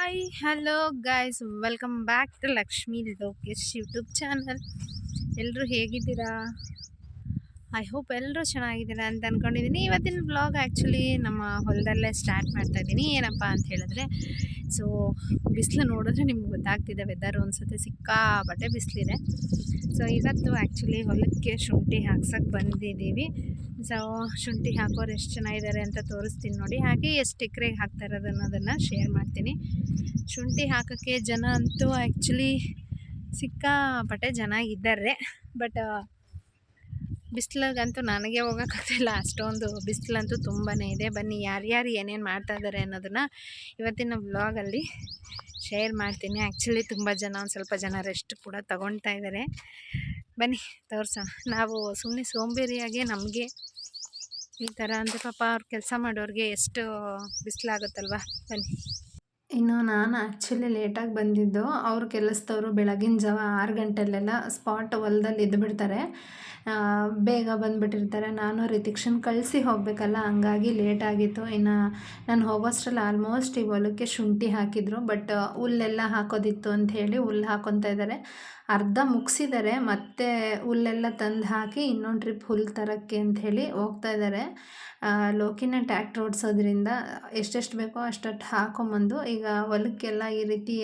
Hi hello guys, welcome back to Lakshmi Lokesh YouTube channel. ಎಲ್ಲರೂ ಹೇಗಿದ್ದೀರಾ? I hope ಎಲ್ಲರೂ ಚೆನ್ನಾಗಿದ್ದೀರಾ ಅಂತ ಅಂದ್ಕೊಂಡಿದ್ದೀನಿ. ಇವತ್ತಿನ ಬ್ಲಾಗ್ ಆ್ಯಕ್ಚುಲಿ ನಮ್ಮ ಹೊಲದಲ್ಲೇ ಸ್ಟಾರ್ಟ್ ಮಾಡ್ತಾ ಇದ್ದೀನಿ. ಏನಪ್ಪ ಅಂತ ಹೇಳಿದ್ರೆ, ಸೊ ಬಿಸಿಲು ನೋಡಿದ್ರೆ ನಿಮ್ಗೆ ಗೊತ್ತಾಗ್ತಿದೆ, ವೆದರ್ ಅನ್ಸುತ್ತೆ ಸಿಕ್ಕಾಪಟ್ಟೆ ಬಿಸಿಲಿದೆ. ಸೊ ಇವತ್ತು ಆ್ಯಕ್ಚುಲಿ ಹೊಲಕ್ಕೆ ಶುಂಠಿ ಹಾಕ್ಸೋಕ್ಕೆ ಬಂದಿದ್ದೀವಿ. ಸೊ ಶುಂಠಿ ಹಾಕೋರು ಎಷ್ಟು ಚೆನ್ನಾಗಿದ್ದಾರೆ ಅಂತ ತೋರಿಸ್ತೀನಿ ನೋಡಿ. ಹಾಗೆ ಎಷ್ಟು ಎಕರೆಗೆ ಹಾಕ್ತಾ ಇರೋದು ಅನ್ನೋದನ್ನು ಶೇರ್ ಮಾಡ್ತೀನಿ. ಶುಂಠಿ ಹಾಕೋಕ್ಕೆ ಜನ ಅಂತೂ ಆ್ಯಕ್ಚುಲಿ ಸಿಕ್ಕಾಪಟ್ಟೆ ಜನ ಇದ್ದಾರೆ. ಬಟ್ ಬಿಸಿಲಿಗಂತೂ ನನಗೆ ಹೋಗೋಕ್ಕಾಗ್ತಿಲ್ಲ, ಅಷ್ಟೊಂದು ಬಿಸಿಲಂತೂ ತುಂಬಾ ಇದೆ. ಬನ್ನಿ ಯಾರ್ಯಾರು ಏನೇನು ಮಾಡ್ತಾ ಇದ್ದಾರೆ ಅನ್ನೋದನ್ನು ಇವತ್ತಿನ ವ್ಲಾಗಲ್ಲಿ ಶೇರ್ ಮಾಡ್ತೀನಿ. ಆ್ಯಕ್ಚುಲಿ ತುಂಬ ಜನ, ಒಂದು ಸ್ವಲ್ಪ ಜನ ರೆಸ್ಟ್ ಕೂಡ ತಗೊಳ್ತಾ ಇದ್ದಾರೆ. ಬನ್ನಿ ತೋರಿಸೋಣ. ನಾವು ಸುಮ್ಮನೆ ಸೋಂಬೇರಿಯಾಗಿ ನಮಗೆ ಈ ಥರ ಅಂದರೆ ಪಾಪ ಅವ್ರು ಕೆಲಸ ಮಾಡೋರಿಗೆ ಎಷ್ಟು ಬಿಸಿಲಾಗುತ್ತಲ್ವ. ಬನ್ನಿ. ಇನ್ನು ನಾನು ಆ್ಯಕ್ಚುಲಿ ಲೇಟಾಗಿ ಬಂದಿದ್ದು. ಅವ್ರ ಕೆಲಸದವರು ಬೆಳಗಿನ ಜಾವ 6 ಗಂಟೆಲೆಲ್ಲ ಸ್ಪಾಟ್ ಹೊಲದಲ್ಲಿ ಇದ್ದುಬಿಡ್ತಾರೆ, ಬೇಗ ಬಂದುಬಿಟ್ಟಿರ್ತಾರೆ. ನಾನು ರಿತಿಕ್ಷನ್ ಕಳಿಸಿ ಹೋಗಬೇಕಲ್ಲ, ಹಂಗಾಗಿ ಲೇಟಾಗಿತ್ತು. ಇನ್ನು ನಾನು ಹೋಗೋಷ್ಟರಲ್ಲಿ ಆಲ್ಮೋಸ್ಟ್ ಈ ಹೊಲಕ್ಕೆ ಶುಂಠಿ ಹಾಕಿದ್ರು. ಬಟ್ ಹುಲ್ಲೆಲ್ಲ ಹಾಕೋದಿತ್ತು ಅಂಥೇಳಿ ಹುಲ್ಲು ಹಾಕ್ಕೊತಾ ಇದ್ದಾರೆ. ಅರ್ಧ ಮುಗಿಸಿದ್ದಾರೆ, ಮತ್ತೆ ಹುಲ್ಲೆಲ್ಲ ತಂದು ಹಾಕಿ ಇನ್ನೊಂದು ಟ್ರಿಪ್ ಹುಲ್ಲು ತರೋಕ್ಕೆ ಅಂಥೇಳಿ ಹೋಗ್ತಾ ಇದ್ದಾರೆ. ಲೋಕಿನ ಟ್ಯಾಕ್ಟ್ರ್ ಓಡಿಸೋದ್ರಿಂದ ಎಷ್ಟೆಷ್ಟು ಬೇಕೋ ಅಷ್ಟಷ್ಟು ಹಾಕೊಂಬಂದು ಈಗ ಹೊಲಕ್ಕೆಲ್ಲ ಈ ರೀತಿ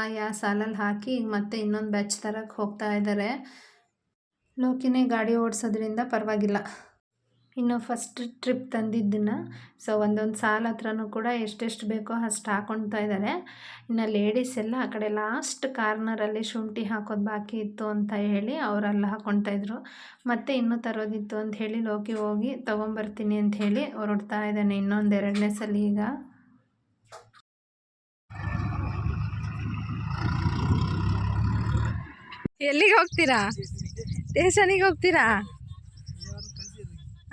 ಆಯಾ ಸಾಲಲ್ಲಿ ಹಾಕಿ ಈಗ ಮತ್ತೆ ಇನ್ನೊಂದು ಬ್ಯಾಚ್ ತರಕ್ಕೆ ಹೋಗ್ತಾ ಇದ್ದಾರೆ. ಲೋಕಿನೇ ಗಾಡಿ ಓಡಿಸೋದ್ರಿಂದ ಪರವಾಗಿಲ್ಲ. ಇನ್ನು ಫಸ್ಟ್ ಟ್ರಿಪ್ ತಂದಿದ್ದನ್ನು ಸೊ ಒಂದೊಂದು ಸಾಲ ಹತ್ರನೂ ಕೂಡ ಎಷ್ಟೆಷ್ಟು ಬೇಕೋ ಅಷ್ಟು ಹಾಕ್ಕೊಳ್ತಾ ಇದ್ದಾರೆ. ಇನ್ನು ಲೇಡೀಸ್ ಎಲ್ಲ ಆ ಕಡೆ ಲಾಸ್ಟ್ ಕಾರ್ನರಲ್ಲಿ ಶುಂಠಿ ಹಾಕೋದು ಬಾಕಿ ಇತ್ತು ಅಂತ ಹೇಳಿ ಅವರೆಲ್ಲ ಹಾಕ್ಕೊಳ್ತಾಯಿದ್ರು. ಮತ್ತು ಇನ್ನೂ ತರೋದಿತ್ತು ಅಂತ ಹೇಳಿ ಲೋಕಿ ಹೋಗಿ ತೊಗೊಂಬರ್ತೀನಿ ಅಂತ ಹೇಳಿ ಹೊರಡ್ತಾ ಇದ್ದಾನೆ ಇನ್ನೊಂದು 2ನೇ ಸಲ. ಈಗ ಎಲ್ಲಿಗೆ ಹೋಗ್ತೀರಾ? ಸ್ಟೇಷನಿಗೆ ಹೋಗ್ತೀರಾ?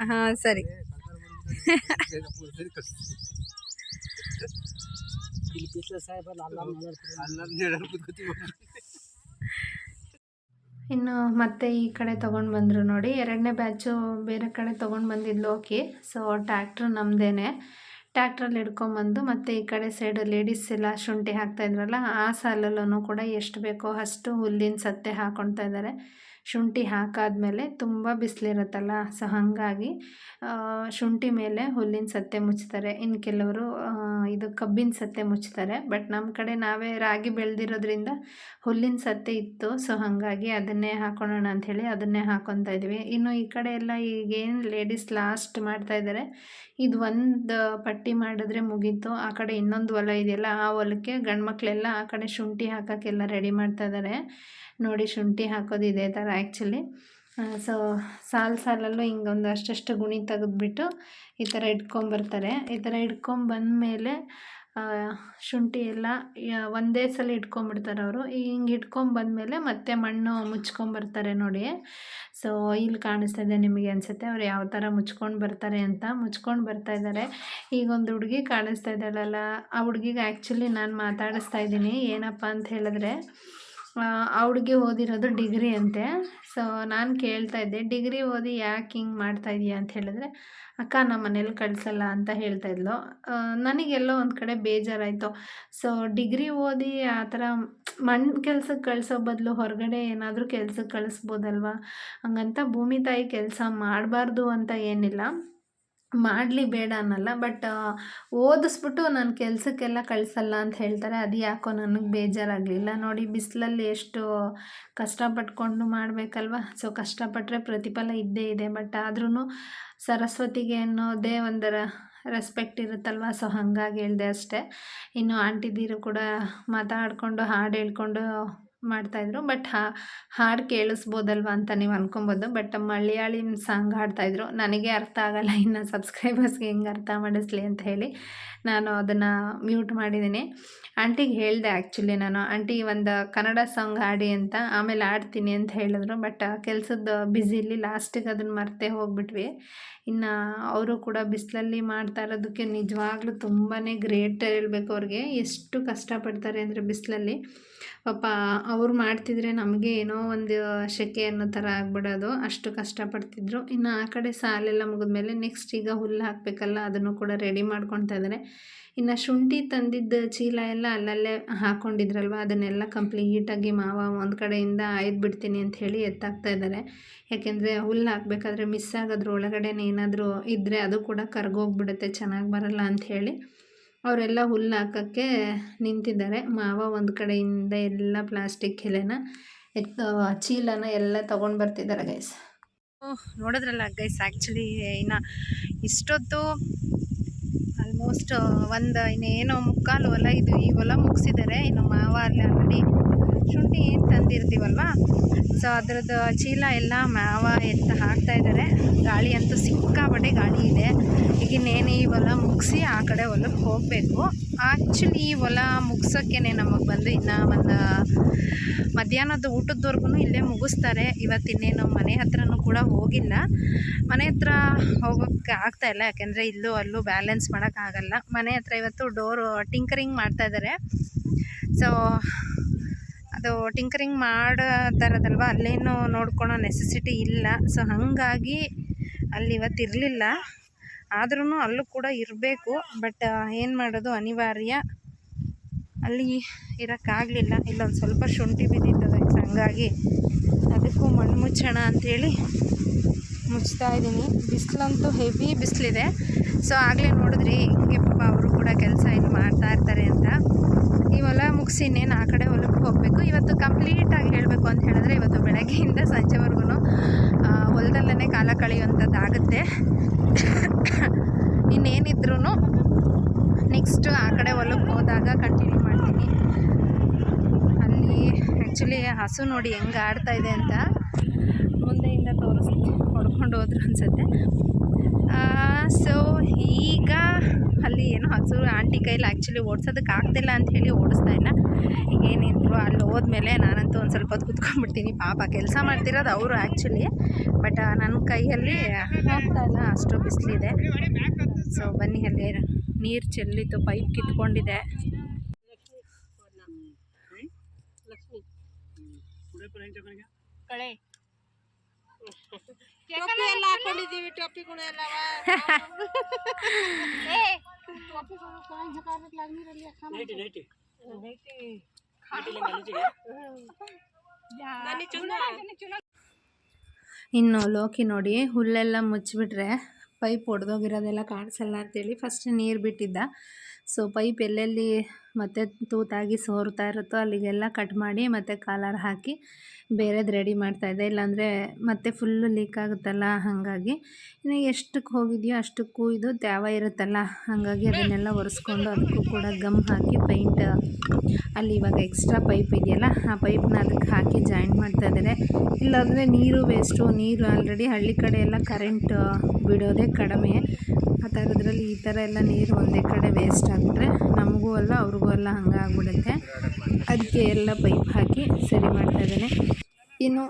ಹಾಂ ಸರಿ. ಇನ್ನು ಮತ್ತೆ ಈ ಕಡೆ ತೊಗೊಂಡು ಬಂದರು ನೋಡಿ, 2ನೇ ಬ್ಯಾಚು ಬೇರೆ ಕಡೆ ತೊಗೊಂಡು ಬಂದಿದ್ದು ಲೋಕಿ. ಸೊ ಟ್ಯಾಕ್ಟ್ರು ನಮ್ಮದೇನೆ, ಟ್ಯಾಕ್ಟ್ರಲ್ಲಿ ಹಿಡ್ಕೊಂಬಂದು ಮತ್ತು ಈ ಕಡೆ ಸೈಡ್ ಲೇಡೀಸ್ ಎಲ್ಲ ಶುಂಠಿ ಹಾಕ್ತಾಯಿದ್ರಲ್ಲ ಆ ಸಾಲಲ್ಲೂ ಕೂಡ ಎಷ್ಟು ಬೇಕೋ ಅಷ್ಟು ಹುಲ್ಲಿನ ಸತ್ತೆ ಹಾಕ್ಕೊಳ್ತಾ ಇದ್ದಾರೆ. ಶುಂಠಿ ಹಾಕಾದ್ಮೇಲೆ ತುಂಬ ಬಿಸಿಲಿರುತ್ತಲ್ಲ, ಸೊ ಹಾಗಾಗಿ ಶುಂಠಿ ಮೇಲೆ ಹುಲ್ಲಿನ ಸತ್ತೆ ಮುಚ್ತಾರೆ. ಇನ್ನು ಕೆಲವರು ಇದು ಕಬ್ಬಿನ ಸತ್ತೆ ಮುಚ್ತಾರೆ. ಬಟ್ ನಮ್ಮ ಕಡೆ ನಾವೇ ರಾಗಿ ಬೆಳೆದಿರೋದ್ರಿಂದ ಹುಲ್ಲಿನ ಸತ್ತೆ ಇತ್ತು, ಸೊ ಹಾಗಾಗಿ ಅದನ್ನೇ ಹಾಕೊಳ್ಳೋಣ ಅಂಥೇಳಿ ಅದನ್ನೇ ಹಾಕ್ಕೊತಾ ಇದ್ವಿ. ಇನ್ನು ಈ ಕಡೆ ಎಲ್ಲ ಈಗೇನು ಲೇಡೀಸ್ ಲಾಸ್ಟ್ ಮಾಡ್ತಾಯಿದ್ದಾರೆ, ಇದು ಒಂದು ಪಟ್ಟಿ ಮಾಡಿದ್ರೆ ಮುಗೀತು. ಆ ಕಡೆ ಇನ್ನೊಂದು ಹೊಲ ಇದೆಯಲ್ಲ, ಆ ಹೊಲಕ್ಕೆ ಗಂಡು ಮಕ್ಕಳೆಲ್ಲ ಆ ಕಡೆ ಶುಂಠಿ ಹಾಕೋಕ್ಕೆಲ್ಲ ರೆಡಿ ಮಾಡ್ತಾ ಇದ್ದಾರೆ ನೋಡಿ. ಶುಂಠಿ ಹಾಕೋದು ಇದೇ ಥರ ಆ್ಯಕ್ಚುಲಿ. ಸೊ ಸಾಲಲ್ಲೂ ಹಿಂಗೊಂದು ಅಷ್ಟಷ್ಟು ಗುಣಿ ತೆಗೆದ್ಬಿಟ್ಟು ಈ ಥರ ಇಟ್ಕೊಂಬರ್ತಾರೆ. ಈ ಥರ ಇಟ್ಕೊಂಬಂದಮೇಲೆ ಶುಂಠಿ ಎಲ್ಲ ಒಂದೇ ಸಲ ಇಟ್ಕೊಂಬಿಡ್ತಾರೆ ಅವರು. ಹಿಂಗೆ ಇಟ್ಕೊಂಬಂದಮೇಲೆ ಮತ್ತೆ ಮಣ್ಣು ಮುಚ್ಕೊಂಬರ್ತಾರೆ ನೋಡಿ. ಸೊ ಇಲ್ಲಿ ಕಾಣಿಸ್ತಾ ಇದೆ ನಿಮಗೆ ಅನಿಸುತ್ತೆ ಅವ್ರು ಯಾವ ಥರ ಮುಚ್ಕೊಂಡು ಬರ್ತಾರೆ ಅಂತ. ಮುಚ್ಕೊಂಡು ಬರ್ತಾಯಿದ್ದಾರೆ. ಈಗ ಒಂದು ಹುಡುಗಿ ಕಾಣಿಸ್ತಾ ಇದ್ದಾಳಲ್ಲ, ಆ ಹುಡುಗಿಗೆ ಆ್ಯಕ್ಚುಲಿ ನಾನು ಮಾತಾಡಿಸ್ತಾ ಇದ್ದೀನಿ. ಏನಪ್ಪ ಅಂತ ಹೇಳಿದ್ರೆ, ಆ ಹುಡುಗಿ ಓದಿರೋದು ಡಿಗ್ರಿ ಅಂತೆ. ಸೊ ನಾನು ಕೇಳ್ತಾ ಇದ್ದೆ, ಡಿಗ್ರಿ ಓದಿ ಯಾಕೆ ಹಿಂಗೆ ಮಾಡ್ತಾಯಿದ್ದೀಯ ಅಂತ ಹೇಳಿದ್ರೆ, ಅಕ್ಕ ನಮ್ಮ ಮನೇಲಿ ಕಳಿಸಲ್ಲ ಅಂತ ಹೇಳ್ತಾಯಿದ್ಲು. ನನಗೆಲ್ಲೋ ಒಂದು ಕಡೆ ಬೇಜಾರಾಯಿತು. ಸೊ ಡಿಗ್ರಿ ಓದಿ ಆ ಥರ ಮಣ್ಣು ಕೆಲ್ಸಕ್ಕೆ ಕಳಿಸೋ ಬದಲು ಹೊರಗಡೆ ಏನಾದರೂ ಕೆಲ್ಸಕ್ಕೆ ಕಳಿಸ್ಬೋದಲ್ವ. ಹಂಗಂತ ಭೂಮಿ ತಾಯಿ ಕೆಲಸ ಮಾಡಬಾರ್ದು ಅಂತ ಏನಿಲ್ಲ, ಮಾಡಲಿ ಬೇಡ ಅನ್ನಲ್ಲ. ಬಟ್ ಓದಿಸ್ಬಿಟ್ಟು ನಾನು ಕೆಲಸಕ್ಕೆಲ್ಲ ಕಳಿಸಲ್ಲ ಅಂತ ಹೇಳ್ತಾರೆ. ಅದು ಯಾಕೋ ನನಗೆ ಬೇಜಾರಾಗಲಿಲ್ಲ ನೋಡಿ. ಬಿಸಿಲಲ್ಲಿ ಎಷ್ಟು ಕಷ್ಟಪಟ್ಕೊಂಡು ಮಾಡಬೇಕಲ್ವ. ಸೊ ಕಷ್ಟಪಟ್ಟರೆ ಪ್ರತಿಫಲ ಇದ್ದೇ ಇದೆ. ಬಟ್ ಆದ್ರೂ ಸರಸ್ವತಿಗೆ ಅನ್ನೋದೇ ಒಂದು ರೆಸ್ಪೆಕ್ಟ್ ಇರುತ್ತಲ್ವ. ಸೊ ಹಾಗಾಗಿ ಹೇಳಿದೆ ಅಷ್ಟೇ. ಇನ್ನು ಆಂಟಿದೀರು ಕೂಡ ಮಾತಾಡಿಕೊಂಡು ಹಾಡು ಹೇಳ್ಕೊಂಡು ಮಾಡ್ತಾಯಿದ್ರು. ಬಟ್ ಹಾಡು ಕೇಳಿಸ್ಬೋದಲ್ವ ಅಂತ ನೀವು ಅಂದ್ಕೊಬೋದು. ಬಟ್ ಮಲಯಾಳಿ ಸಾಂಗ್ ಹಾಡ್ತಾಯಿದ್ರು, ನನಗೆ ಅರ್ಥ ಆಗಲ್ಲ. ಇನ್ನು ಸಬ್ಸ್ಕ್ರೈಬರ್ಸ್ಗೆ ಹೆಂಗೆ ಅರ್ಥ ಮಾಡಿಸ್ಲಿ ಅಂತ ಹೇಳಿ ನಾನು ಅದನ್ನು ಮ್ಯೂಟ್ ಮಾಡಿದ್ದೀನಿ. ಆಂಟಿಗೆ ಹೇಳಿದೆ ಆ್ಯಕ್ಚುಲಿ ನಾನು, ಆಂಟಿ ಒಂದು ಕನ್ನಡ ಸಾಂಗ್ ಹಾಡಿ ಅಂತ. ಆಮೇಲೆ ಆಡ್ತೀನಿ ಅಂತ ಹೇಳಿದ್ರು. ಬಟ್ ಕೆಲಸದ ಬ್ಯುಸಿಲಿ ಲಾಸ್ಟಿಗೆ ಅದನ್ನು ಮರ್ತೇ ಹೋಗ್ಬಿಟ್ವಿ. ಇನ್ನು ಅವರು ಕೂಡ ಬಿಸಿಲಲ್ಲಿ ಮಾಡ್ತಾ ಇರೋದಕ್ಕೆ ನಿಜವಾಗ್ಲೂ ತುಂಬಾ ಗ್ರೇಟ್ ಹೇಳಬೇಕು. ಅವ್ರಿಗೆ ಎಷ್ಟು ಕಷ್ಟಪಡ್ತಾರೆ ಅಂದರೆ ಬಿಸಿಲಲ್ಲಿ. ಪಾಪ ಅವ್ರು ಮಾಡ್ತಿದ್ರೆ ನಮಗೆ ಏನೋ ಒಂದು ಸೆಕೆ ಅನ್ನೋ ಥರ ಆಗ್ಬಿಡೋದು, ಅಷ್ಟು ಕಷ್ಟಪಡ್ತಿದ್ರು. ಇನ್ನು ಆ ಕಡೆ ಸಾಲೆಲ್ಲ ಮುಗಿದ್ಮೇಲೆ ನೆಕ್ಸ್ಟ್ ಈಗ ಹುಲ್ಲು ಹಾಕಬೇಕಲ್ಲ, ಅದನ್ನು ಕೂಡ ರೆಡಿ ಮಾಡ್ಕೊತಾ ಇದ್ದಾರೆ. ಇನ್ನು ಶುಂಠಿ ತಂದಿದ್ದ ಚೀಲ ಎಲ್ಲ ಅಲ್ಲಲ್ಲೇ ಹಾಕ್ಕೊಂಡಿದ್ರಲ್ವ, ಅದನ್ನೆಲ್ಲ ಕಂಪ್ಲೀಟಾಗಿ ಮಾವ ಒಂದು ಕಡೆಯಿಂದ ಆಯ್ದು ಬಿಡ್ತೀನಿ ಅಂತ ಹೇಳಿ ಎತ್ತಾಕ್ತಾ ಇದ್ದಾರೆ. ಯಾಕೆಂದರೆ ಹುಲ್ಲು ಹಾಕಬೇಕಾದ್ರೆ ಮಿಸ್ ಆಗೋದ್ರ ಒಳಗಡೆನೇ ಏನಾದರೂ ಇದ್ದರೆ ಅದು ಕೂಡ ಕರ್ಗೋಗ್ಬಿಡುತ್ತೆ, ಚೆನ್ನಾಗಿ ಬರಲ್ಲ ಅಂಥೇಳಿ ಅವರೆಲ್ಲ ಹುಲ್ಲು ಹಾಕೋಕ್ಕೆ ನಿಂತಿದ್ದಾರೆ. ಮಾವ ಒಂದು ಕಡೆಯಿಂದ ಎಲ್ಲ ಪ್ಲಾಸ್ಟಿಕ್ ಎಲೆನ ಚೀಲನ ಎಲ್ಲ ತೊಗೊಂಡು ಬರ್ತಿದ್ದಾರೆ ಗೈಸ್. ನೋಡಿದ್ರಲ್ಲ ಗೈಸ್, ಆ್ಯಕ್ಚುಲಿ ಇನ್ನು ಇಷ್ಟೊತ್ತು ಆಲ್ಮೋಸ್ಟ್ ಇನ್ನೇನೋ ಮುಕ್ಕಾಲು ಹೊಲ ಇದು, ಈ ಹೊಲ ಮುಗಿಸಿದ್ದಾರೆ. ಇನ್ನು ಮಾವ ಅಲ್ಲಿ ಆಲ್ರೆಡಿ ಶುಂಠಿ ಏನು ತಂದಿರ್ತೀವಲ್ವ, ಸೊ ಅದರದ್ದು ಚೀಲ ಎಲ್ಲ ಮಾವ ಹಾಕ್ತಾಯಿದ್ದಾರೆ. ಗಾಳಿ ಅಂತೂ ಸಿಕ್ಕಾಪಟ್ಟೆ ಗಾಳಿ ಇದೆ. ಈಗಿನ್ನೇನು ಈ ಹೊಲ ಮುಗಿಸಿ ಆ ಕಡೆ ಹೊಲಕ್ಕೆ ಹೋಗಬೇಕು. ಆ್ಯಕ್ಚುಲಿ ಈ ಹೊಲ ಮುಗ್ಸೋಕ್ಕೇ ನಮಗೆ ಬಂದು ಇನ್ನು ಒಂದು ಮಧ್ಯಾಹ್ನದ ಊಟದವರೆಗೂ ಇಲ್ಲೇ ಮುಗಿಸ್ತಾರೆ. ಇವತ್ತಿನ್ನೇನು ಮನೆ ಹತ್ರನೂ ಕೂಡ ಹೋಗಿಲ್ಲ. ಮನೆ ಹತ್ರ ಹೋಗೋಕ್ಕೆ ಆಗ್ತಾಯಿಲ್ಲ, ಯಾಕೆಂದರೆ ಇಲ್ಲೂ ಅಲ್ಲೂ ಬ್ಯಾಲೆನ್ಸ್ ಮಾಡೋಕ್ಕಾಗಲ್ಲ. ಮನೆ ಹತ್ರ ಇವತ್ತು ಡೋರು ಟಿಂಕರಿಂಗ್ ಮಾಡ್ತಾಯಿದ್ದಾರೆ. ಸೊ ಅದು ಟಿಂಕರಿಂಗ್ ಮಾಡ್ತಾರದಲ್ವ, ಅಲ್ಲೇನು ನೋಡ್ಕೊಳೋ ನೆಸೆಸಿಟಿ ಇಲ್ಲ. ಸೊ ಹಾಗಾಗಿ ಅಲ್ಲಿ ಇವತ್ತು ಇರಲಿಲ್ಲ. ಆದ್ರೂ ಅಲ್ಲೂ ಕೂಡ ಇರಬೇಕು, ಬಟ್ ಏನು ಮಾಡೋದು, ಅನಿವಾರ್ಯ. ಅಲ್ಲಿ ಇರೋಕ್ಕಾಗಲಿಲ್ಲ. ಇಲ್ಲೊಂದು ಸ್ವಲ್ಪ ಶುಂಠಿ ಬಿದ್ದಿರ್ತದೆ, ಹಾಗಾಗಿ ಅದಕ್ಕೂ ಮಣ್ಣು ಮುಚ್ಚೋಣ ಅಂಥೇಳಿ ಮುಚ್ತಾ ಇದ್ದೀನಿ. ಬಿಸಿಲಂತೂ ಹೆವಿ ಬಿಸಿಲಿದೆ. ಸೊ ಆಗಲೇ ನೋಡಿದ್ರಿ ಹಿಂಗೆ ಪಾಪ ಅವರು ಕೂಡ ಕೆಲಸ ಇಲ್ಲಿ ಮಾಡ್ತಾ ಇರ್ತಾರೆ ಅಂತ. ಈ ಹೊಲ ಮುಗಿಸಿ ಇನ್ನೇನು ಆ ಕಡೆ ಹೊಲಕ್ಕೆ ಹೋಗಬೇಕು. ಇವತ್ತು ಕಂಪ್ಲೀಟಾಗಿ ಹೇಳಬೇಕು ಅಂತ ಹೇಳಿದ್ರೆ, ಇವತ್ತು ಬೆಳಗ್ಗೆಯಿಂದ ಸಂಜೆವರೆಗೂ ಹೊಲದಲ್ಲೇ ಕಾಲ ಕಳೆಯುವಂಥದ್ದಾಗುತ್ತೆ. ಇನ್ನೇನಿದ್ರೂ ನೆಕ್ಸ್ಟ್ ಆ ಕಡೆ ಹೊಲಕ್ಕೆ ಹೋದಾಗ ಕಂಟಿನ್ಯೂ ಮಾಡ್ತೀನಿ. ಅಲ್ಲಿ ಆ್ಯಕ್ಚುಲಿ ಹಸು ನೋಡಿ ಹೆಂಗೆ ಆಡ್ತಾ ಇದೆ ಅಂತ ಮುಂದೆಯಿಂದ ಹೊಡ್ಕೊಂಡು ಹೋದ್ರು ಅನಿಸುತ್ತೆ. ಸೊ ಈಗ ಅಲ್ಲಿ ಏನೋ ಹಸು ಆಂಟಿ ಕೈಲಿ ಆ್ಯಕ್ಚುಲಿ ಓಡಿಸೋದಕ್ಕೆ ಆಗ್ತಿಲ್ಲ ಅಂಥೇಳಿ ಓಡಿಸ್ತಾ ಇಲ್ಲ. ಈಗೇನಿದ್ರು ಅಲ್ಲಿ ಹೋದ್ಮೇಲೆ ನಾನಂತೂ ಒಂದು ಸ್ವಲ್ಪ ಹೊತ್ತು ಕುತ್ಕೊಂಡ್ಬಿಡ್ತೀನಿ. ಪಾಪ ಕೆಲಸ ಮಾಡ್ತಿರೋದು ಅವರು ಆ್ಯಕ್ಚುಲಿ, ಬಟ್ ನನ್ನ ಕೈಯಲ್ಲಿ ಹೋಗ್ತಾ ಇಲ್ಲ, ಅಷ್ಟು ಬಿಸಿಲಿದೆ. ಸೊ ಬನ್ನಿ, ಅಲ್ಲಿ ನೀರು ಚೆಲ್ಲಿತ್ತು, ಪೈಪ್ ಕಿತ್ಕೊಂಡಿದೆ. ಇನ್ನು ಲೋಕಿ ನೋಡಿ, ಹುಲ್ಲೆಲ್ಲ ಮುಚ್ಚಿಬಿಟ್ರೆ ಪೈಪ್ ಒಡೆದೋಗಿರೋದೆಲ್ಲ ಕಾಣಿಸಲ್ಲ ಅಂತೇಳಿ ಫಸ್ಟ್ ನೀರು ಬಿಟ್ಟಿದ್ದ. ಸೊ ಪೈಪ್ ಎಲ್ಲೆಲ್ಲಿ ಮತ್ತೆ ತೂತಾಗಿ ಸೋರ್ತಾ ಇರುತ್ತೋ ಅಲ್ಲಿಗೆಲ್ಲ ಕಟ್ ಮಾಡಿ ಮತ್ತು ಕಾಲರ್ ಹಾಕಿ ಬೇರೆದು ರೆಡಿ ಮಾಡ್ತಾಯಿದ್ದೆ. ಇಲ್ಲಾಂದರೆ ಮತ್ತೆ ಫುಲ್ಲು ಲೀಕ್ ಆಗುತ್ತಲ್ಲ, ಹಾಗಾಗಿ ಇನ್ನು ಎಷ್ಟಕ್ಕೆ ಹೋಗಿದೆಯೋ ಅಷ್ಟಕ್ಕೂ ಇದು ತ್ಯಾವ ಇರುತ್ತಲ್ಲ, ಹಾಗಾಗಿ ಅದನ್ನೆಲ್ಲ ಒರೆಸ್ಕೊಂಡು ಅದಕ್ಕೂ ಕೂಡ ಗಮ್ ಹಾಕಿ ಪೈಂಟ್ ಅಲ್ಲಿ ಇವಾಗ ಎಕ್ಸ್ಟ್ರಾ ಪೈಪ್ ಇದೆಯಲ್ಲ, ಆ ಪೈಪ್ನ ಅದಕ್ಕೆ ಹಾಕಿ ಜಾಯಿಂಟ್ ಮಾಡ್ತಾಯಿದ್ದಾರೆ. ಇಲ್ಲಾಂದರೆ ನೀರು ವೇಸ್ಟು. ನೀರು ಆಲ್ರೆಡಿ ಹಳ್ಳಿ ಕಡೆ ಎಲ್ಲ ಕರೆಂಟ್ ಬಿಡೋದೇ ಕಡಿಮೆ. ಆ ಥರದ್ರಲ್ಲಿ ಈ ಥರ ಎಲ್ಲ ನೀರು ಒಂದೇ ಕಡೆ ವೇಸ್ಟ್ ಆಗಿಬಿಟ್ರೆ ನಮಗೂ ಅಲ್ಲ ಅವ್ರಿಗೂ ಅಲ್ಲ, ಹಂಗೆ ಆಗ್ಬಿಡುತ್ತೆ. ಅದಕ್ಕೆ ಎಲ್ಲ ಪೈಪ್ ಹಾಕಿ ಸರಿ ಮಾಡ್ತಾಯಿದ್ದೇನೆ. ಇನ್ನು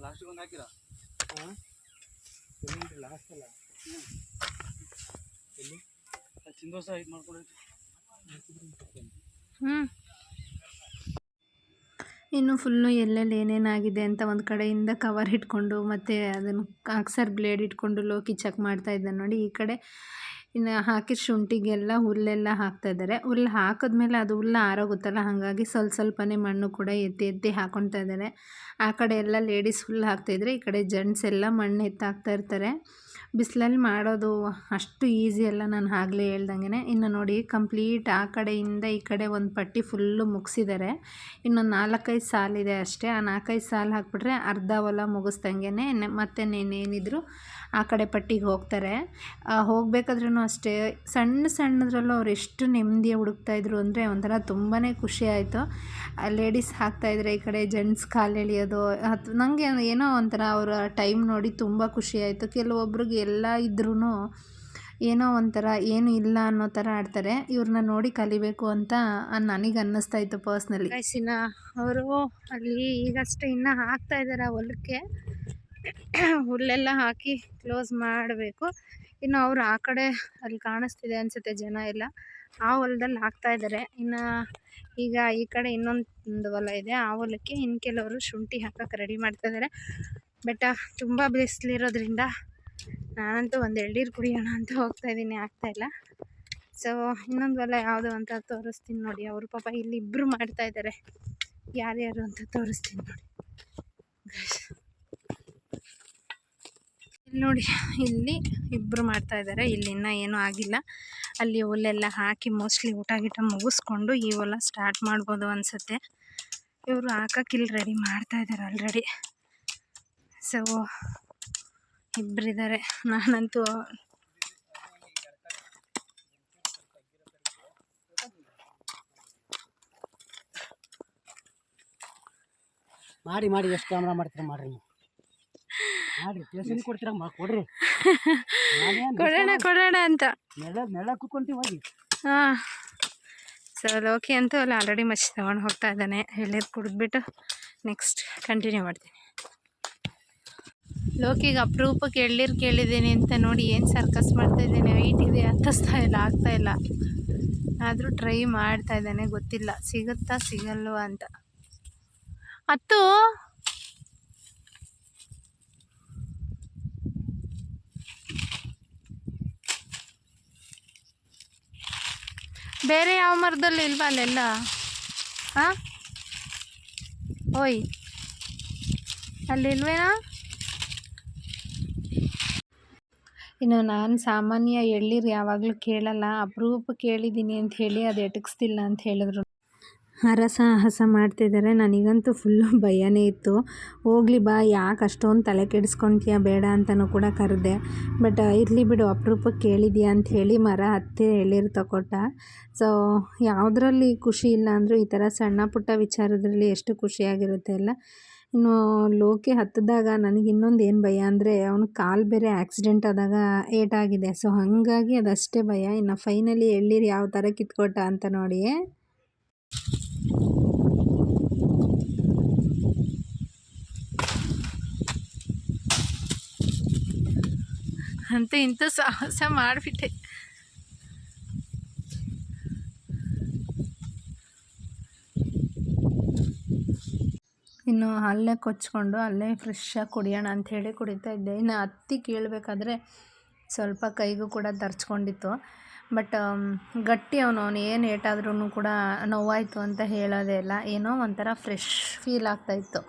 ಲಾಸ್ಟಿಗೆ ಒಂದು ಹಾಕಿರ ಲಾಸ್ಟ್ ಅಲ್ಲ ಎಲ್ಲಿ ಚಿಂದೋಸ ಇದು ಮಾಡ್ಕೊಂಡು ಇನ್ನು ಫುಲ್ಲು ಎಲ್ಲೆಲ್ಲಿ ಏನೇನಾಗಿದೆ ಅಂತ ಒಂದು ಕಡೆಯಿಂದ ಕವರ್ ಇಟ್ಕೊಂಡು ಮತ್ತು ಅದನ್ನು ಅಕ್ಸರ್ ಬ್ಲೇಡ್ ಇಟ್ಕೊಂಡು ಲೋಕಿ ಚೆಕ್ ಮಾಡ್ತಾ ಇದ್ದಾನೆ ನೋಡಿ. ಈ ಕಡೆ ಇನ್ನು ಹಾಕಿದ ಶುಂಠಿಗೆಲ್ಲ ಹುಲ್ಲೆಲ್ಲ ಹಾಕ್ತಾಯಿದ್ದಾರೆ. ಹುಲ್ಲು ಹಾಕಿದ್ಮೇಲೆ ಅದು ಹುಲ್ಲು ಆರೋಗುತ್ತಲ್ಲ, ಹಾಗಾಗಿ ಸ್ವಲ್ಪನೇ ಮಣ್ಣು ಕೂಡ ಎತ್ತಿ ಎತ್ತಿ ಹಾಕ್ಕೊಳ್ತಾ ಇದ್ದಾರೆ. ಆ ಕಡೆ ಎಲ್ಲ ಲೇಡೀಸ್ ಹುಲ್ಲು ಹಾಕ್ತಾಯಿದ್ರೆ, ಈ ಕಡೆ ಜೆಂಟ್ಸ್ ಎಲ್ಲ ಮಣ್ಣು ಎತ್ತಾಕ್ತಾ ಇರ್ತಾರೆ. ಬಿಸಿಲಲ್ಲಿ ಮಾಡೋದು ಅಷ್ಟು ಈಸಿ ಅಲ್ಲ, ನಾನು ಆಗಲೇ ಹೇಳ್ದಂಗೆ. ಇನ್ನು ನೋಡಿ ಕಂಪ್ಲೀಟ್ ಆ ಕಡೆಯಿಂದ ಈ ಕಡೆ ಒಂದು ಪಟ್ಟಿ ಫುಲ್ಲು ಮುಗಿಸಿದ್ದಾರೆ. ಇನ್ನೊಂದು 4-5 ಸಾಲಿದೆ ಅಷ್ಟೇ. ಆ 4-5 ಸಾಲು ಹಾಕ್ಬಿಟ್ರೆ ಅರ್ಧ ಹೊಲ ಮುಗಿಸ್ದಂಗೆ. ಮತ್ತೆ ಏನಿದ್ರು ಆ ಕಡೆ ಪಟ್ಟಿಗೆ ಹೋಗ್ತಾರೆ. ಹೋಗ್ಬೇಕಾದ್ರೂ ಅಷ್ಟೇ ಸಣ್ಣ ಸಣ್ಣದ್ರಲ್ಲೂ ಅವ್ರು ಎಷ್ಟು ನೆಮ್ಮದಿ ಹುಡುಕ್ತಾಯಿದ್ರು ಅಂದರೆ ಒಂಥರ ತುಂಬಾ ಖುಷಿ ಆಯಿತು. ಲೇಡೀಸ್ ಹಾಕ್ತಾಯಿದ್ರೆ ಈ ಕಡೆ ಜೆಂಟ್ಸ್ ಕಾಲು ಎಳಿಯೋದು ಅಥವಾ ನನಗೆ ಏನೋ ಒಂಥರ ಅವರ ಟೈಮ್ ನೋಡಿ ತುಂಬ ಖುಷಿ ಆಯಿತು. ಕೆಲವೊಬ್ರಿಗೆ ಎಲ್ಲ ಇದ್ರೂ ಏನೋ ಒಂಥರ ಏನು ಇಲ್ಲ ಅನ್ನೋ ಥರ ಆಡ್ತಾರೆ. ಇವ್ರನ್ನ ನೋಡಿ ಕಲಿಬೇಕು ಅಂತ ನನಗೆ ಅನ್ನಿಸ್ತಾ ಇತ್ತು ಪರ್ಸ್ನಲಿ. ಅವರು ಅಲ್ಲಿ ಈಗಷ್ಟೇ ಇನ್ನೂ ಹಾಕ್ತಾ ಇದ್ದಾರೆ ಹೊಲಕ್ಕೆ. ಹುಲ್ಲೆಲ್ಲ ಹಾಕಿ ಕ್ಲೋಸ್ ಮಾಡಬೇಕು. ಇನ್ನು ಅವರು ಆ ಕಡೆ ಅಲ್ಲಿ ಕಾಣಿಸ್ತಿದೆ ಅನಿಸುತ್ತೆ ಜನ ಎಲ್ಲ, ಆ ಹೊಲದಲ್ಲಿ ಹಾಕ್ತಾ ಇದ್ದಾರೆ. ಇನ್ನು ಈಗ ಈ ಕಡೆ ಇನ್ನೊಂದು ಹೊಲ ಇದೆ, ಆ ಹೊಲಕ್ಕೆ ಇನ್ನು ಕೆಲವರು ಶುಂಠಿ ಹಾಕಕ್ಕೆ ರೆಡಿ ಮಾಡ್ತಾ ಇದ್ದಾರೆ. ಬಟ್ ತುಂಬ ಬಿಸಿಲಿರೋದ್ರಿಂದ ನಾನಂತೂ ಒಂದು ಎಳ್ನೀರು ಕುಡಿಯೋಣ ಅಂತ ಹೋಗ್ತಾ ಇದ್ದೀನಿ, ಆಗ್ತಾಯಿಲ್ಲ. ಸೊ ಇನ್ನೊಂದು ಹೊಲ ಯಾವುದು ಅಂತ ತೋರಿಸ್ತೀನಿ ನೋಡಿ. ಅವರು ಪಾಪ ಇಲ್ಲಿ ಇಬ್ಬರು ಮಾಡ್ತಾ ಇದ್ದಾರೆ, ಯಾರ್ಯಾರು ಅಂತ ತೋರಿಸ್ತೀನಿ ನೋಡಿ. ಇಲ್ಲಿ ನೋಡಿ, ಇಲ್ಲಿ ಇಬ್ಬರು ಮಾಡ್ತಾ ಇದ್ದಾರೆ. ಇಲ್ಲಿ ಇನ್ನೂ ಏನೂ ಆಗಿಲ್ಲ. ಅಲ್ಲಿ ಹುಲ್ಲೆಲ್ಲ ಹಾಕಿ ಮೋಸ್ಟ್ಲಿ ಊಟ ಗೀಟ ಮುಗಿಸ್ಕೊಂಡು ಈ ಹೊಲ ಸ್ಟಾರ್ಟ್ ಮಾಡ್ಬೋದು ಅನಿಸುತ್ತೆ. ಇವರು ಹಾಕಕ್ಕೆ ಇಲ್ಲಿ ರೆಡಿ ಮಾಡ್ತಾ ಇದ್ದಾರೆ ಆಲ್ರೆಡಿ. ಸೊ ಇಬ್ಬರಿದ್ದಾರೆ. ನಾನಂತೂ ಮಾಡಿ ಮಾಡಿ ಎಷ್ಟು ಕ್ಯಾಮ್ರಾ ಮಾಡ್ತೀರಾ ಮಾಡ್ರಿ ನೀವು. ಮಾಡಿ ಟೇಷನ್ ಕೊಡ್ತೀರಾ ಕೊಡ್ರಿ. ಕೊಡೋಣ ಅಂತ ನೆಲ ಕುತ್ಕೊಂತೀವಿ ಹೋಗಿ. ಹಾಂ. ಸೊ ಲೋಕಿ ಅಂತೂ ಅಲ್ಲಿ ಆಲ್ರೆಡಿ ಮಚ್ಚಿ ತೊಗೊಂಡು ಹೋಗ್ತಾ ಇದ್ದಾನೆ. ಎಳ್ನೀರು ಕುಡಿದ್ಬಿಟ್ಟು ನೆಕ್ಸ್ಟ್ ಕಂಟಿನ್ಯೂ ಮಾಡ್ತೀನಿ. ಲೋಕಿಗೆ ಅಪರೂಪಕ್ಕೆ ಎಳ್ನೀರು ಕೇಳಿದ್ದೀನಿ ಅಂತ ನೋಡಿ ಏನು ಸರ್ಕಸ್ ಮಾಡ್ತಾಯಿದ್ದೇನೆ. ಹೈಟ್ ಇದೆ, ಹತ್ತಿಸ್ತಾ ಇಲ್ಲ, ಆಗ್ತಾಯಿಲ್ಲ. ಆದರೂ ಟ್ರೈ ಮಾಡ್ತಾ ಇದ್ದಾನೆ. ಗೊತ್ತಿಲ್ಲ ಸಿಗುತ್ತಾ ಸಿಗಲ್ವಾ ಅಂತ. ಹತ್ತು ಬೇರೆ ಯಾವ ಮರದಲ್ಲಿ ಇಲ್ವಾ ಅಲ್ಲೆಲ್ಲ? ಹಾಂ, ಓಯ್ ಅಲ್ಲಿಲ್ವೇನಾ? ಇನ್ನು ನಾನು ಸಾಮಾನ್ಯ ಎಳ್ನೀರು ಯಾವಾಗಲೂ ಕೇಳಲ್ಲ, ಅಪರೂಪ ಕೇಳಿದ್ದೀನಿ ಅಂತ ಹೇಳಿ ಅದು ಎಟಕಿಸ್ತಿಲ್ಲ ಅಂತ ಹೇಳಿದ್ರು. ಹರಸಾಹಸ ಮಾಡ್ತಿದ್ದಾರೆ. ನನಗಂತೂ ಫುಲ್ಲು ಭಯನೇ ಇತ್ತು. ಹೋಗ್ಲಿ ಬಾ, ಯಾಕೆ ಅಷ್ಟೊಂದು ತಲೆ ಕೆಡಿಸ್ಕೊಳ್ತೀಯ, ಬೇಡ ಅಂತಲೂ ಕೂಡ ಕರೆದೆ. ಬಟ್ ಇರಲಿ ಬಿಡು, ಅಪರೂಪಕ್ಕೆ ಕೇಳಿದ್ಯಾ ಅಂತ ಹೇಳಿ ಮರ ಹತ್ತಿ ಎಳ್ನೀರು ತಗೊಟ್ಟ. ಸೊ ಯಾವುದರಲ್ಲಿ ಖುಷಿ ಇಲ್ಲ ಅಂದರೂ ಈ ಥರ ಸಣ್ಣ ಪುಟ್ಟ ವಿಚಾರದಲ್ಲಿ ಎಷ್ಟು ಖುಷಿಯಾಗಿರುತ್ತೆ ಅಲ್ಲ. ಇನ್ನು ಲೋಕಿ ಹತ್ತಿದಾಗ ನನಗೆ ಇನ್ನೊಂದು ಏನು ಭಯ ಅಂದರೆ ಅವನ ಕಾಲು ಬೇರೆ ಆಕ್ಸಿಡೆಂಟ್ ಆದಾಗ ಏಟಾಗಿದೆ. ಸೊ ಹಾಗಾಗಿ ಅದಷ್ಟೇ ಭಯ. ಇನ್ನು ಫೈನಲಿ ಎಳ್ನೀರು ಯಾವ ಥರ ಕಿತ್ಕೊಟ್ಟ ಅಂತ ನೋಡಿ. ಅಂತ ಇಂಥ ಸಾಹಸ ಮಾಡಿಬಿಟ್ಟೆ. ಇನ್ನು ಅಲ್ಲೇ ಕೊಚ್ಕೊಂಡು ಅಲ್ಲೇ ಫ್ರೆಶ್ಶಾಗಿ ಕುಡಿಯೋಣ ಅಂಥೇಳಿ ಕುಡಿತಾ ಇದ್ದೆ. ಇನ್ನು ಹತ್ತಿ ಕೀಳಬೇಕಾದ್ರೆ ಸ್ವಲ್ಪ ಕೈಗೂ ಕೂಡ ತರ್ಚ್ಕೊಂಡಿತ್ತು. ಬಟ್ ಗಟ್ಟಿ ಅವನು ಏನು ಏಟಾದ್ರೂ ಕೂಡ ನೋವಾಯಿತು ಅಂತ ಹೇಳೋದೇ ಇಲ್ಲ. ಏನೋ ಒಂಥರ ಫ್ರೆಶ್ ಫೀಲ್ ಆಗ್ತಾಯಿತ್ತು.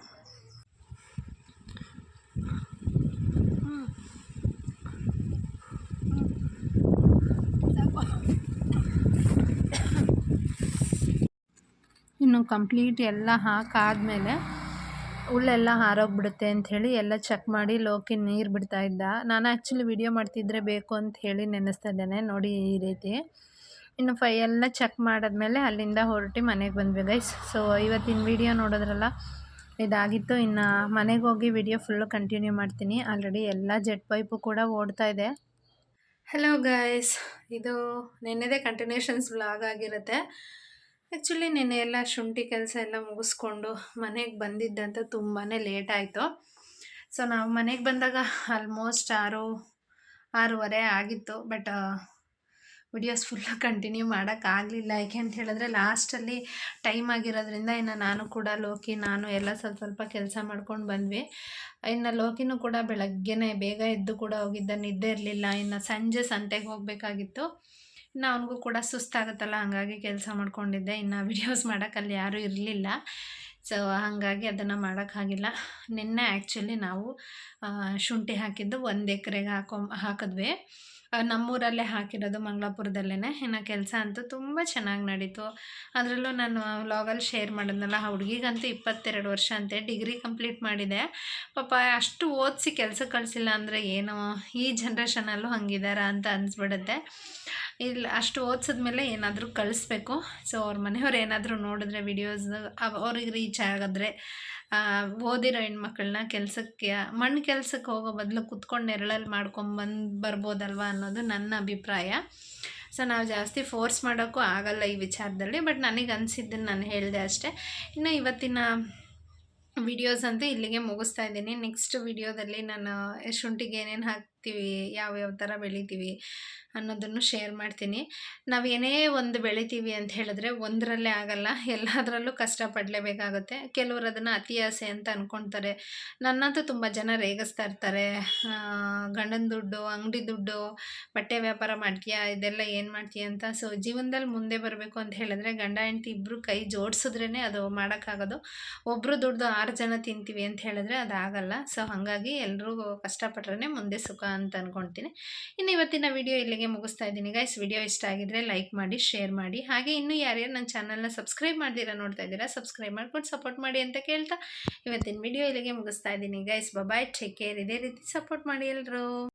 ಇನ್ನು ಕಂಪ್ಲೀಟ್ ಎಲ್ಲ ಹಾಕಾದ್ಮೇಲೆ ಹುಲ್ಲೆಲ್ಲ ಹಾರೋಗ್ಬಿಡುತ್ತೆ ಅಂಥೇಳಿ ಎಲ್ಲ ಚೆಕ್ ಮಾಡಿ ಲೋಕಿ ನೀರು ಬಿಡ್ತಾ ಇದ್ದ. ನಾನು ಆ್ಯಕ್ಚುಲಿ ವಿಡಿಯೋ ಮಾಡ್ತಿದ್ರೆ ಬೇಕು ಅಂತ ಹೇಳಿ ನೆನೆಸ್ತಾ ಇದ್ದೇನೆ ನೋಡಿ ಈ ರೀತಿ. ಇನ್ನು ಎಲ್ಲ ಚೆಕ್ ಮಾಡಿದ್ಮೇಲೆ ಅಲ್ಲಿಂದ ಹೊರಟಿ ಮನೆಗೆ ಬಂದ್ವಿ ಗೈಸ್. ಸೊ ಇವತ್ತಿನ ವಿಡಿಯೋ ನೋಡೋದ್ರಲ್ಲ ಇದಾಗಿತ್ತು. ಇನ್ನು ಮನೆಗೆ ಹೋಗಿ ವಿಡಿಯೋ ಫುಲ್ಲು ಕಂಟಿನ್ಯೂ ಮಾಡ್ತೀನಿ. ಆಲ್ರೆಡಿ ಎಲ್ಲ ಜೆಟ್ ಪೈಪು ಕೂಡ ಓಡ್ತಾ ಇದೆ. ಹಲೋ ಗೈಸ್, ಇದು ನೆನ್ನೆದೇ ಕಂಟಿನ್ಯೂಷನ್ಸ್ ವ್ಲಾಗ್ ಆಗಿರುತ್ತೆ. ಆ್ಯಕ್ಚುಲಿ ನೆನ್ನೆ ಎಲ್ಲ ಶುಂಠಿ ಕೆಲಸ ಎಲ್ಲ ಮುಗಿಸ್ಕೊಂಡು ಮನೆಗೆ ಬಂದಿದ್ದಂತ ತುಂಬಾ ಲೇಟ್ ಆಯಿತು. ಸೊ ನಾವು ಮನೆಗೆ ಬಂದಾಗ ಆಲ್ಮೋಸ್ಟ್ 6:30 ಆಗಿತ್ತು. ಬಟ್ ವಿಡಿಯೋಸ್ ಫುಲ್ಲು ಕಂಟಿನ್ಯೂ ಮಾಡೋಕ್ಕಾಗಲಿಲ್ಲ. ಯಾಕೆ ಅಂತ ಹೇಳಿದ್ರೆ ಲಾಸ್ಟಲ್ಲಿ ಟೈಮ್ ಆಗಿರೋದ್ರಿಂದ ಇನ್ನು ನಾನು ಕೂಡ ಲೋಕಿ ನಾನು ಎಲ್ಲ ಸ್ವಲ್ಪ ಕೆಲಸ ಮಾಡ್ಕೊಂಡು ಬಂದ್ವಿ. ಇನ್ನು ಲೋಕಿನೂ ಕೂಡ ಬೆಳಗ್ಗೆನೇ ಬೇಗ ಎದ್ದು ಕೂಡ ಹೋಗಿದ್ದ, ನಿದ್ದೆ ಇರಲಿಲ್ಲ. ಇನ್ನು ಸಂಜೆ ಸಂತೆಗೆ ಹೋಗಬೇಕಾಗಿತ್ತು. ಇನ್ನು ಅವನಿಗೂ ಕೂಡ ಸುಸ್ತಾಗುತ್ತಲ್ಲ, ಹಾಗಾಗಿ ಕೆಲಸ ಮಾಡ್ಕೊಂಡಿದ್ದೆ. ಇನ್ನು ವಿಡಿಯೋಸ್ ಮಾಡೋಕ್ಕಲ್ಲಿ ಯಾರೂ ಇರಲಿಲ್ಲ. ಸೊ ಹಾಗಾಗಿ ಅದನ್ನು ಮಾಡೋಕ್ಕಾಗಿಲ್ಲ. ನಿನ್ನೆ ಆ್ಯಕ್ಚುಲಿ ನಾವು ಶುಂಠಿ ಹಾಕಿದ್ದು 1 ಎಕರೆಗೆ ಹಾಕಿದ್ವಿ. ನಮ್ಮೂರಲ್ಲೇ ಹಾಕಿರೋದು, ಮಂಗಳಾಪುರದಲ್ಲೇ. ಇನ್ನು ಕೆಲಸ ಅಂತೂ ತುಂಬ ಚೆನ್ನಾಗಿ ನಡೀತು. ಅದರಲ್ಲೂ ನಾನು ವ್ಲಾಗಲ್ಲಿ ಶೇರ್ ಮಾಡಿದ್ನಲ್ಲ, ಆ ಹುಡುಗಿಗಂತೂ 22 ವರ್ಷ ಅಂತೆ, ಡಿಗ್ರಿ ಕಂಪ್ಲೀಟ್ ಮಾಡಿದೆ. ಪಾಪ ಅಷ್ಟು ಓದಿಸಿ ಕೆಲಸಕ್ಕೆ ಕಳಿಸಿಲ್ಲ ಅಂದರೆ ಏನೋ ಈ ಜನ್ರೇಷನಲ್ಲೂ ಹಂಗಿದಾರ ಅಂತ ಅನಿಸ್ಬಿಡುತ್ತೆ. ಇಲ್ಲ, ಅಷ್ಟು ಓದಿಸಿದ್ಮೇಲೆ ಏನಾದರೂ ಕಳಿಸ್ಬೇಕು. ಸೊ ಅವ್ರ ಮನೆಯವ್ರು ಏನಾದರೂ ನೋಡಿದ್ರೆ ವಿಡಿಯೋಸ್ ಅವ್ರಿಗೆ ರೀಚ್ ಆಗಿದ್ರೆ, ಓದಿರೋ ಹೆಣ್ಮಕ್ಳನ್ನ ಕೆಲಸಕ್ಕೆ, ಮಣ್ಣು ಕೆಲಸಕ್ಕೆ ಹೋಗೋ ಬದಲು ಕುತ್ಕೊಂಡು ನೆರಳಲ್ಲಿ ಬರ್ಬೋದಲ್ವ ಅನ್ನೋದು ನನ್ನ ಅಭಿಪ್ರಾಯ. ಸೊ ನಾವು ಜಾಸ್ತಿ ಫೋರ್ಸ್ ಮಾಡೋಕ್ಕೂ ಆಗಲ್ಲ ಈ ವಿಚಾರದಲ್ಲಿ, ಬಟ್ ನನಗೆ ಅನಿಸಿದ್ದನ್ನು ನಾನು ಹೇಳಿದೆ ಅಷ್ಟೇ. ಇನ್ನು ಇವತ್ತಿನ ವಿಡಿಯೋಸ್ ಅಂತೂ ಇಲ್ಲಿಗೆ ಮುಗಿಸ್ತಾ ಇದ್ದೀನಿ. ನೆಕ್ಸ್ಟ್ ವಿಡಿಯೋದಲ್ಲಿ ನಾನು ಶುಂಠಿಗೆ ಏನೇನು ಹಾಕ್ತೀವಿ, ಯಾವ್ಯಾವ ಥರ ಬೆಳಿತೀವಿ ಅನ್ನೋದನ್ನು ಶೇರ್ ಮಾಡ್ತೀನಿ. ನಾವು ಏನೇ ಒಂದು ಬೆಳಿತೀವಿ ಅಂತ ಹೇಳಿದ್ರೆ ಒಂದರಲ್ಲೇ ಆಗಲ್ಲ, ಎಲ್ಲದರಲ್ಲೂ ಕಷ್ಟಪಡಲೇಬೇಕಾಗುತ್ತೆ. ಕೆಲವರು ಅದನ್ನು ಅತಿ ಆಸೆ ಅಂತ ಅಂದ್ಕೊಳ್ತಾರೆ. ನನ್ನಂತೂ ತುಂಬ ಜನ ರೇಗಿಸ್ತಾ ಇರ್ತಾರೆ, ಗಂಡನ ದುಡ್ಡು, ಅಂಗಡಿ ದುಡ್ಡು, ಬಟ್ಟೆ ವ್ಯಾಪಾರ ಮಾಡ್ತೀಯಾ, ಇದೆಲ್ಲ ಏನು ಮಾಡ್ತೀಯ ಅಂತ. ಸೊ ಜೀವನದಲ್ಲಿ ಮುಂದೆ ಬರಬೇಕು ಅಂತ ಹೇಳಿದ್ರೆ ಗಂಡ ಹೆಂಡತಿ ಇಬ್ಬರು ಕೈ ಜೋಡಿಸಿದ್ರೇ ಅದು ಮಾಡೋಕ್ಕಾಗೋದು. ಒಬ್ಬರು ದುಡ್ದು 6 ಜನ ತಿಂತೀವಿ ಅಂತ ಹೇಳಿದ್ರೆ ಅದಾಗಲ್ಲ. ಸೊ ಹಾಗಾಗಿ ಎಲ್ಲರೂ ಕಷ್ಟಪಟ್ರೆ ಮುಂದೆ ಸುಖ ಅಂತ ಅಂದ್ಕೊಳ್ತೀನಿ. ಇನ್ನು ಇವತ್ತಿನ ವಿಡಿಯೋ ಇಲ್ಲಿಗೆ ಮುಗಿಸ್ತಾ ಇದ್ದೀನಿ ಗೈಸ್. ವಿಡಿಯೋ ಇಷ್ಟ ಆಗಿದ್ರೆ ಲೈಕ್ ಮಾಡಿ, ಶೇರ್ ಮಾಡಿ. ಹಾಗೆ ಇನ್ನೂ ಯಾರ್ಯಾರು ನನ್ನ ಚಾನಲ್ನ ಸಬ್ಸ್ಕ್ರೈಬ್ ಮಾಡ್ದಿರಾ ನೋಡ್ತಾ ಇದ್ದೀರಾ, ಸಬ್ಸ್ಕ್ರೈಬ್ ಮಾಡ್ಕೊಂಡು ಸಪೋರ್ಟ್ ಮಾಡಿ ಅಂತ ಕೇಳ್ತಾ ಇವತ್ತಿನ ವಿಡಿಯೋ ಇಲ್ಲಿಗೆ ಮುಗಿಸ್ತಾ ಇದ್ದೀನಿ ಗೈಸ್. ಬಾಯ್, ಟೇಕ್ ಕೇರ್. ಇದೇ ರೀತಿ ಸಪೋರ್ಟ್ ಮಾಡಿ ಎಲ್ಲರೂ.